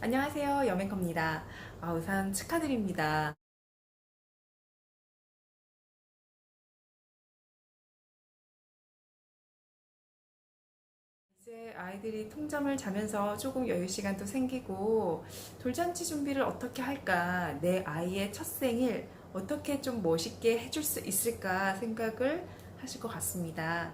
안녕하세요, 여맹커입니다. 우선 축하드립니다. 이제 아이들이 통잠을 자면서 조금 여유 시간도 생기고 돌잔치 준비를 어떻게 할까, 내 아이의 첫 생일 어떻게 좀 멋있게 해줄 수 있을까 생각을 하실 것 같습니다.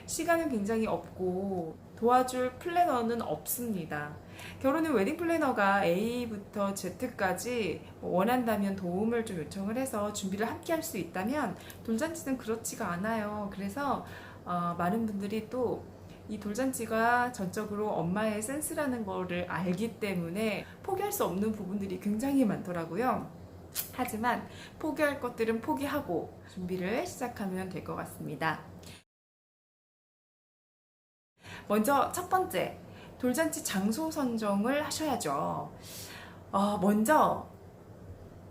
시간은 굉장히 없고 도와줄 플래너는 없습니다. 결혼은 웨딩 플래너가 A부터 Z까지 원한다면 도움을 좀 요청을 해서 준비를 함께 할 수 있다면 돌잔치는 그렇지가 않아요. 그래서 많은 분들이 또 이 돌잔치가 전적으로 엄마의 센스라는 거를 알기 때문에 포기할 수 없는 부분들이 굉장히 많더라고요. 하지만 포기할 것들은 포기하고 준비를 시작하면 될 것 같습니다. 먼저 첫 번째, 돌잔치 장소 선정을 하셔야죠. 먼저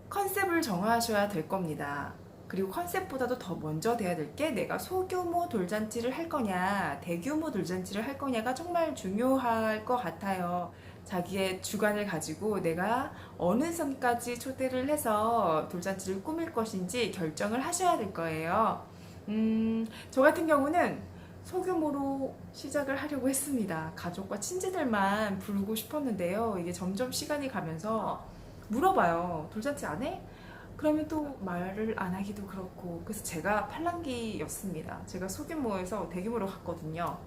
컨셉을 정하셔야 될 겁니다. 그리고 컨셉보다도 더 먼저 돼야 될 게 내가 소규모 돌잔치를 할 거냐, 대규모 돌잔치를 할 거냐가 정말 중요할 것 같아요. 자기의 주관을 가지고 내가 어느 선까지 초대를 해서 돌잔치를 꾸밀 것인지 결정을 하셔야 될 거예요. 저 같은 경우는 소규모로 시작을 하려고 했습니다. 가족과 친지들만 부르고 싶었는데요. 이게 점점 시간이 가면서 물어봐요. 돌잔치 안 해? 그러면 또 말을 안 하기도 그렇고. 그래서 제가 팔랑귀였습니다. 제가 소규모에서 대규모로 갔거든요.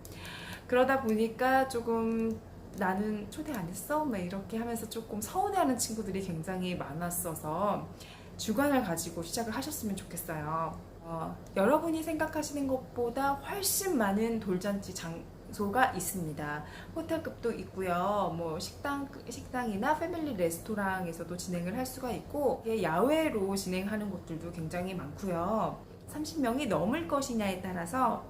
그러다 보니까 조금 나는 초대 안 했어? 막 이렇게 하면서 조금 서운해하는 친구들이 굉장히 많았어서 주관을 가지고 시작을 하셨으면 좋겠어요. 여러분이 생각하시는 것보다 훨씬 많은 돌잔치 장소가 있습니다. 호텔급도 있고요. 뭐 식당이나 패밀리 레스토랑에서도 진행을 할 수가 있고, 야외로 진행하는 곳들도 굉장히 많고요. 30명이 넘을 것이냐에 따라서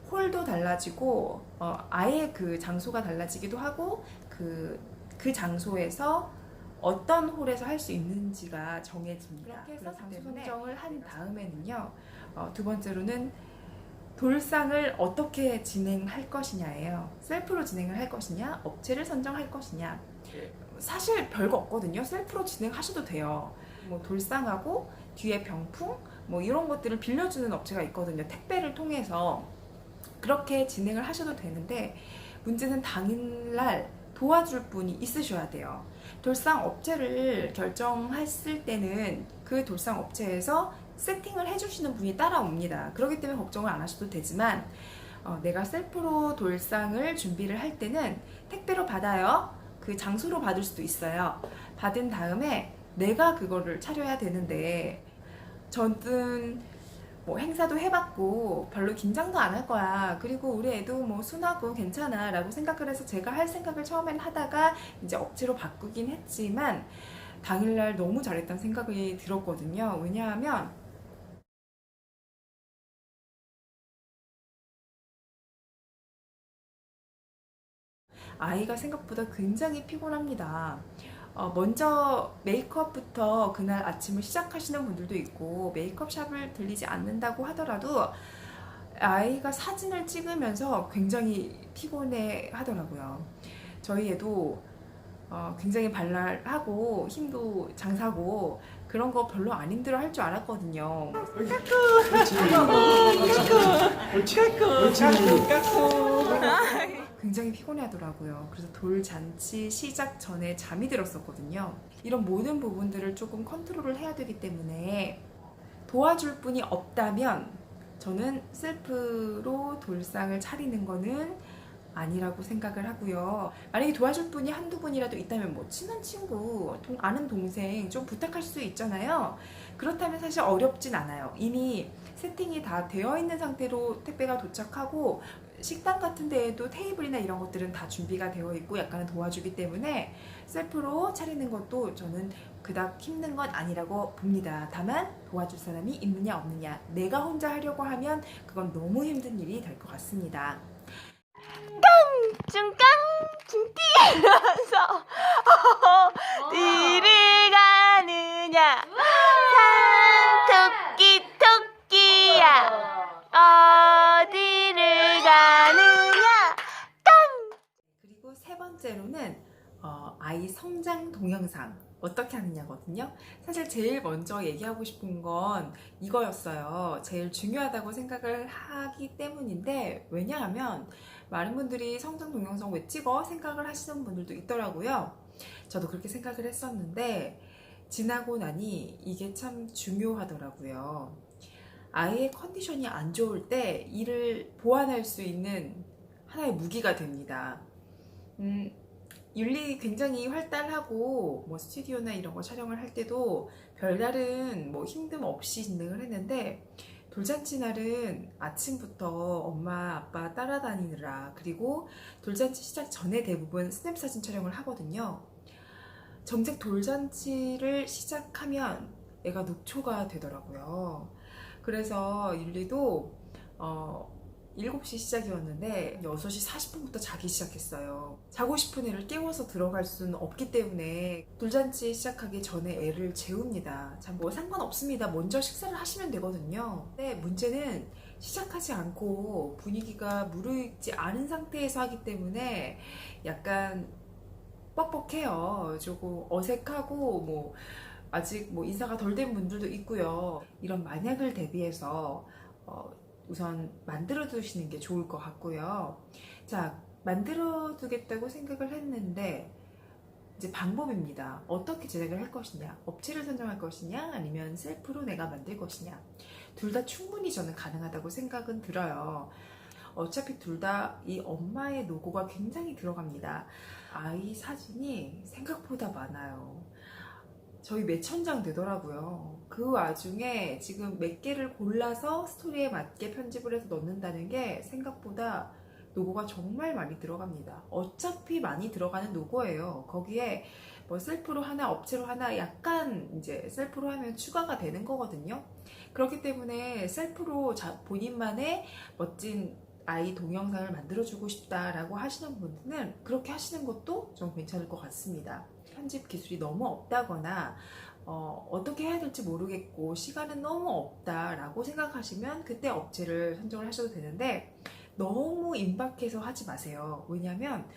홀도 달라지고, 아예 그 장소가 달라지기도 하고, 그 장소에서 어떤 홀에서 할 수 있는지가 정해집니다. 그렇게 해서 장소 선정을 한 다음에는요, 두 번째로는 돌상을 어떻게 진행할 것이냐예요. 셀프로 진행을 할 것이냐, 업체를 선정할 것이냐. 사실 별거 없거든요. 셀프로 진행하셔도 돼요. 뭐 돌상하고 뒤에 병풍, 뭐 이런 것들을 빌려주는 업체가 있거든요. 택배를 통해서 그렇게 진행을 하셔도 되는데, 문제는 당일날 도와줄 분이 있으셔야 돼요. 돌상 업체를 결정했을 때는 그 돌상 업체에서 세팅을 해주시는 분이 따라옵니다. 그렇기 때문에 걱정을 안 하셔도 되지만, 내가 셀프로 돌상을 준비를 할 때는 택배로 받아요. 그 장소로 받을 수도 있어요. 받은 다음에 내가 그거를 차려야 되는데, 저는 뭐 행사도 해봤고 별로 긴장도 안 할 거야. 그리고 우리 애도 뭐 순하고 괜찮아 라고 생각을 해서 제가 할 생각을 처음엔 하다가 이제 억지로 바꾸긴 했지만 당일날 너무 잘했다는 생각이 들었거든요. 왜냐하면 아이가 생각보다 굉장히 피곤합니다. 먼저 메이크업부터 그날 아침을 시작하시는 분들도 있고, 메이크업 샵을 들리지 않는다고 하더라도 아이가 사진을 찍으면서 굉장히 피곤해 하더라고요. 저희 애도 굉장히 발랄하고 힘도 장사고 그런 거 별로 안 힘들어 할 줄 알았거든요. 굉장히 피곤해 하더라고요. 그래서 돌잔치 시작 전에 잠이 들었었거든요. 이런 모든 부분들을 조금 컨트롤을 해야 되기 때문에 도와줄 분이 없다면 저는 셀프로 돌상을 차리는 거는 아니라고 생각을 하고요. 만약에 도와줄 분이 한두 분이라도 있다면 뭐 친한 친구, 아는 동생 좀 부탁할 수 있잖아요. 그렇다면 사실 어렵진 않아요. 이미 세팅이 다 되어 있는 상태로 택배가 도착하고 식당 같은 데에도 테이블이나 이런 것들은 다 준비가 되어 있고 약간은 도와주기 때문에 셀프로 차리는 것도 저는 그닥 힘든 건 아니라고 봅니다. 다만 도와줄 사람이 있느냐 없느냐, 내가 혼자 하려고 하면 그건 너무 힘든 일이 될 것 같습니다. 중깡 중뛰면서 어디를 가느냐 산토끼 토끼야 어디를 가느냐. 그리고 세 번째로는 아이 성장 동영상 어떻게 하느냐거든요. 사실 제일 먼저 얘기하고 싶은 건 이거였어요. 제일 중요하다고 생각을 하기 때문인데, 왜냐하면 많은 분들이 성장 동영상 왜 찍어? 생각을 하시는 분들도 있더라고요. 저도 그렇게 생각을 했었는데 지나고 나니 이게 참 중요하더라고요. 아이의 컨디션이 안 좋을 때 이를 보완할 수 있는 하나의 무기가 됩니다. 율리 굉장히 활달하고 뭐 스튜디오나 이런 거 촬영을 할 때도 별다른 뭐 힘듦 없이 진행을 했는데, 돌잔치 날은 아침부터 엄마 아빠 따라다니느라, 그리고 돌잔치 시작 전에 대부분 스냅 사진 촬영을 하거든요. 정작 돌잔치를 시작하면 애가 녹초가 되더라고요. 그래서 율리도 7시 시작이었는데 6시 40분부터 자기 시작했어요. 자고 싶은 애를 깨워서 들어갈 수는 없기 때문에 돌잔치 시작하기 전에 애를 재웁니다. 참 뭐 상관없습니다. 먼저 식사를 하시면 되거든요. 근데 문제는 시작하지 않고 분위기가 무르익지 않은 상태에서 하기 때문에 약간 뻑뻑해요. 조금 어색하고 뭐 아직 뭐 인사가 덜 된 분들도 있고요. 이런 만약을 대비해서 우선 만들어 두시는 게 좋을 것 같고요. 자, 만들어 두겠다고 생각을 했는데 이제 방법입니다. 어떻게 제작을 할 것이냐, 업체를 선정할 것이냐, 아니면 셀프로 내가 만들 것이냐, 둘 다 충분히 저는 가능하다고 생각은 들어요. 어차피 둘 다 이 엄마의 노고가 굉장히 들어갑니다. 아이 사진이 생각보다 많아요. 저희 몇천 장 되더라고요. 그 와중에 지금 몇 개를 골라서 스토리에 맞게 편집을 해서 넣는다는 게 생각보다 노고가 정말 많이 들어갑니다. 어차피 많이 들어가는 노고예요. 거기에 뭐 셀프로 하나, 업체로 하나, 약간 이제 셀프로 하면 추가가 되는 거거든요. 그렇기 때문에 셀프로 본인만의 멋진 아이 동영상을 만들어주고 싶다라고 하시는 분들은 그렇게 하시는 것도 좀 괜찮을 것 같습니다. 편집 기술이 너무 없다거나 어떻게 해야 될지 모르겠고 시간은 너무 없다라고 생각하시면 그때 업체를 선정을 하셔도 되는데, 너무 임박해서 하지 마세요. 왜냐하면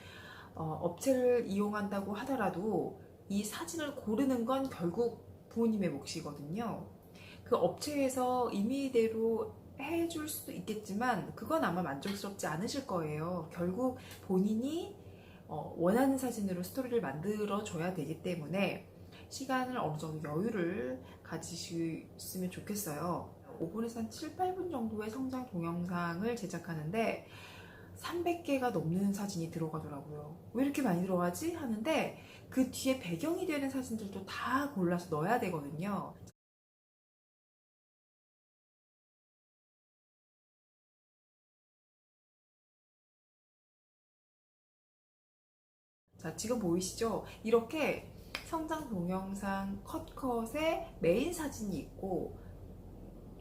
업체를 이용한다고 하더라도 이 사진을 고르는 건 결국 부모님의 몫이거든요. 그 업체에서 임의대로 해줄 수도 있겠지만 그건 아마 만족스럽지 않으실 거예요. 결국 본인이 원하는 사진으로 스토리를 만들어 줘야 되기 때문에 시간을 어느 정도 여유를 가지셨으면 좋겠어요. 5분에서 한 7, 8분 정도의 성장 동영상을 제작하는데 300개가 넘는 사진이 들어가더라고요. 왜 이렇게 많이 들어가지? 하는데 그 뒤에 배경이 되는 사진들도 다 골라서 넣어야 되거든요. 자, 지금 보이시죠? 이렇게 성장 동영상 컷컷에 메인 사진이 있고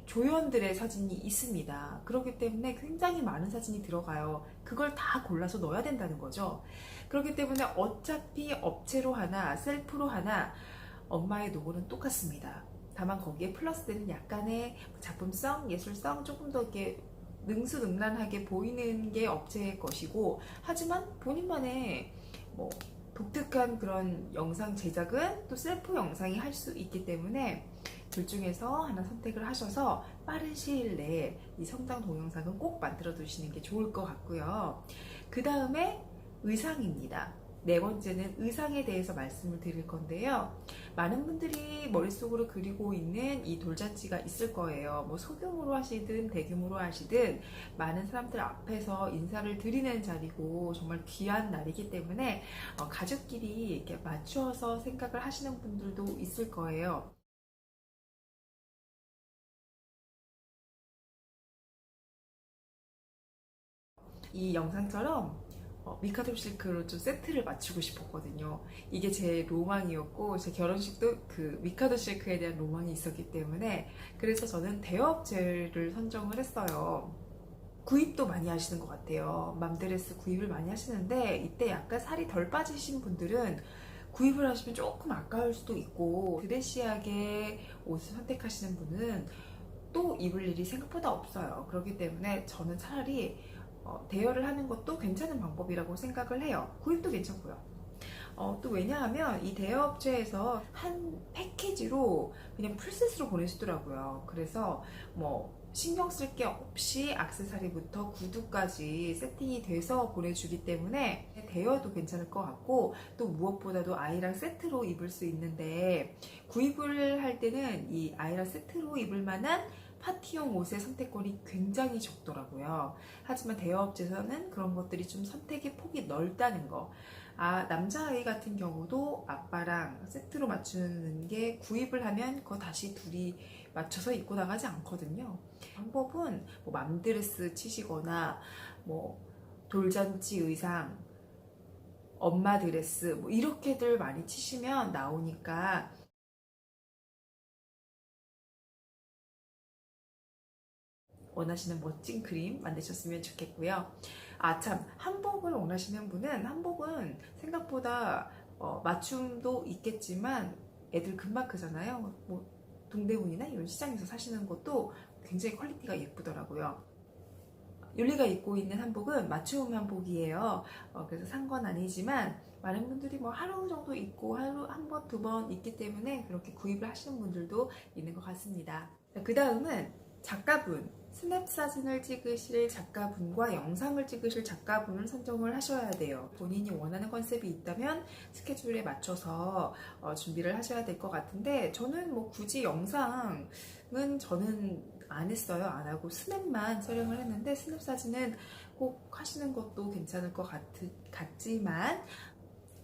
조연들의 사진이 있습니다. 그렇기 때문에 굉장히 많은 사진이 들어가요. 그걸 다 골라서 넣어야 된다는 거죠. 그렇기 때문에 어차피 업체로 하나 셀프로 하나 엄마의 노고는 똑같습니다. 다만 거기에 플러스되는 약간의 작품성, 예술성, 조금 더 이렇게 능수능란하게 보이는 게 업체의 것이고, 하지만 본인만의 뭐 독특한 그런 영상 제작은 또 셀프 영상이 할 수 있기 때문에 둘 중에서 하나 선택을 하셔서 빠른 시일 내에 이 성장 동영상은 꼭 만들어 두시는 게 좋을 것 같고요. 그 다음에 의상입니다. 네 번째는 의상에 대해서 말씀을 드릴 건데요. 많은 분들이 머릿속으로 그리고 있는 이 돌잔치가 있을 거예요. 뭐 소규모로 하시든 대규모로 하시든 많은 사람들 앞에서 인사를 드리는 자리고 정말 귀한 날이기 때문에 가족끼리 이렇게 맞추어서 생각을 하시는 분들도 있을 거예요. 이 영상처럼 미카도 실크로 좀 세트를 맞추고 싶었거든요. 이게 제 로망이었고, 제 결혼식도 그 미카도 실크에 대한 로망이 있었기 때문에, 그래서 저는 대여업체를 선정을 했어요. 구입도 많이 하시는 것 같아요. 맘드레스 구입을 많이 하시는데, 이때 약간 살이 덜 빠지신 분들은 구입을 하시면 조금 아까울 수도 있고, 드레시하게 옷을 선택하시는 분은 또 입을 일이 생각보다 없어요. 그렇기 때문에 저는 차라리 대여를 하는 것도 괜찮은 방법이라고 생각을 해요. 구입도 괜찮고요. 또 왜냐하면 이 대여업체에서 한 패키지로 그냥 풀셋으로 보내주더라고요. 그래서 뭐 신경 쓸 게 없이 액세서리부터 구두까지 세팅이 돼서 보내주기 때문에 대여도 괜찮을 것 같고, 또 무엇보다도 아이랑 세트로 입을 수 있는데, 구입을 할 때는 이 아이랑 세트로 입을 만한 파티용 옷의 선택권이 굉장히 적더라고요. 하지만 대여업체에서는 그런 것들이 좀 선택의 폭이 넓다는 거. 남자아이 같은 경우도 아빠랑 세트로 맞추는 게 구입을 하면 그거 다시 둘이 맞춰서 입고 나가지 않거든요. 방법은 뭐 맘드레스 치시거나 뭐 돌잔치 의상, 엄마 드레스 뭐 이렇게들 많이 치시면 나오니까 원하시는 멋진 그림 만드셨으면 좋겠고요. 참, 한복을 원하시는 분은 한복은 생각보다 맞춤도 있겠지만 애들 금방 크잖아요. 뭐 동대문이나 이런 시장에서 사시는 것도 굉장히 퀄리티가 예쁘더라고요. 율리가 입고 있는 한복은 맞춤 한복이에요. 그래서 산 건 아니지만 많은 분들이 뭐 하루 정도 입고 하루 한 번, 두 번 입기 때문에 그렇게 구입을 하시는 분들도 있는 것 같습니다. 그 다음은 작가분, 스냅 사진을 찍으실 작가분과 영상을 찍으실 작가분을 선정을 하셔야 돼요. 본인이 원하는 컨셉이 있다면 스케줄에 맞춰서 준비를 하셔야 될 것 같은데, 저는 뭐 굳이 영상은 저는 안 했어요. 안 하고 스냅만 촬영을 했는데, 스냅 사진은 꼭 하시는 것도 괜찮을 것 같지만,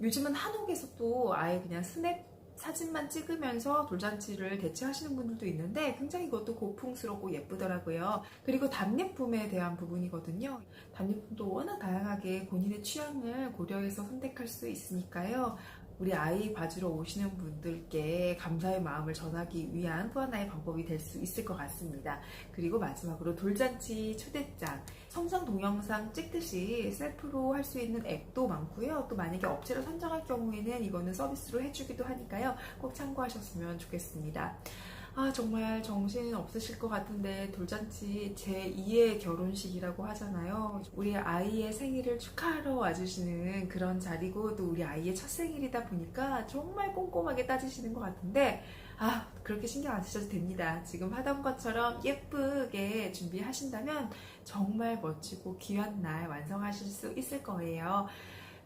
요즘은 한옥에서도 아예 그냥 스냅 사진만 찍으면서 돌잔치를 대체하시는 분들도 있는데 굉장히 그것도 고풍스럽고 예쁘더라고요. 그리고 답례품에 대한 부분이거든요. 답례품도 워낙 다양하게 본인의 취향을 고려해서 선택할 수 있으니까요. 우리 아이 봐주러 오시는 분들께 감사의 마음을 전하기 위한 또 하나의 방법이 될 수 있을 것 같습니다. 그리고 마지막으로 돌잔치 초대장, 성장 동영상 찍듯이 셀프로 할 수 있는 앱도 많고요. 또 만약에 업체를 선정할 경우에는 이거는 서비스로 해주기도 하니까요. 꼭 참고하셨으면 좋겠습니다. 정말 정신 없으실 것 같은데, 돌잔치 제2의 결혼식이라고 하잖아요. 우리 아이의 생일을 축하하러 와주시는 그런 자리고, 또 우리 아이의 첫 생일이다 보니까 정말 꼼꼼하게 따지시는 것 같은데, 그렇게 신경 안 쓰셔도 됩니다. 지금 하던 것처럼 예쁘게 준비하신다면 정말 멋지고 귀한 날 완성하실 수 있을 거예요.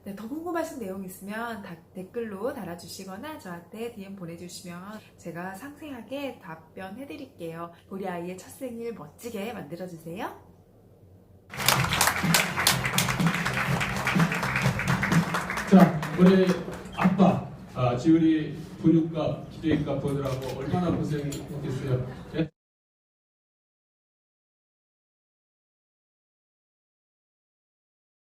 네, 더 궁금하신 내용 있으면 댓글로 달아주시거나 저한테 DM 보내주시면 제가 상세하게 답변해드릴게요. 우리 아이의 첫 생일 멋지게 만들어주세요. 자, 우리 아빠 지우리 근육과 기저귀값 보느라고 얼마나 고생했겠어요.